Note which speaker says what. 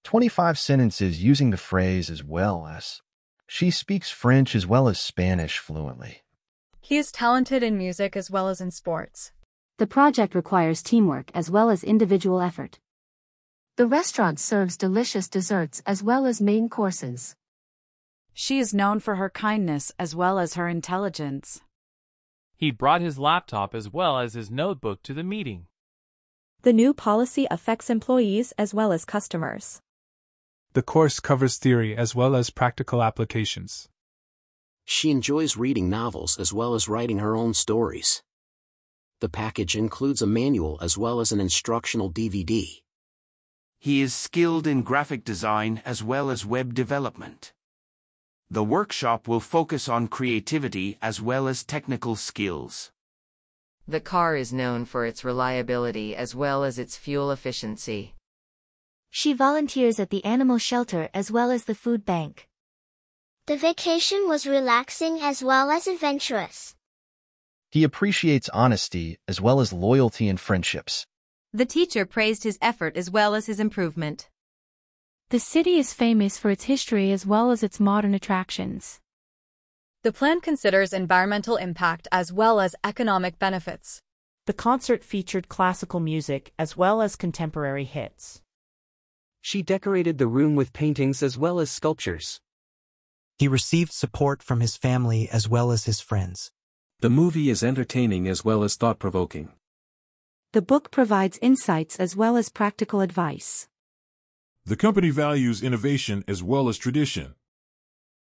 Speaker 1: 25 sentences using the phrase as well as. She speaks French as well as Spanish fluently.
Speaker 2: He is talented in music as well as in sports.
Speaker 3: The project requires teamwork as well as individual effort.
Speaker 4: The restaurant serves delicious desserts as well as main courses.
Speaker 5: She is known for her kindness as well as her intelligence.
Speaker 6: He brought his laptop as well as his notebook to the meeting.
Speaker 7: The new policy affects employees as well as customers.
Speaker 8: The course covers theory as well as practical applications.
Speaker 9: She enjoys reading novels as well as writing her own stories. The package includes a manual as well as an instructional DVD.
Speaker 10: He is skilled in graphic design as well as web development. The workshop will focus on creativity as well as technical skills.
Speaker 11: The car is known for its reliability as well as its fuel efficiency.
Speaker 12: She volunteers at the animal shelter as well as the food bank.
Speaker 13: The vacation was relaxing as well as adventurous.
Speaker 1: He appreciates honesty as well as loyalty and friendships.
Speaker 14: The teacher praised his effort as well as his improvement.
Speaker 15: The city is famous for its history as well as its modern attractions.
Speaker 2: The plan considers environmental impact as well as economic benefits.
Speaker 16: The concert featured classical music as well as contemporary hits.
Speaker 17: She decorated the room with paintings as well as sculptures.
Speaker 18: He received support from his family as well as his friends.
Speaker 19: The movie is entertaining as well as thought-provoking.
Speaker 3: The book provides insights as well as practical advice.
Speaker 20: The company values innovation as well as tradition.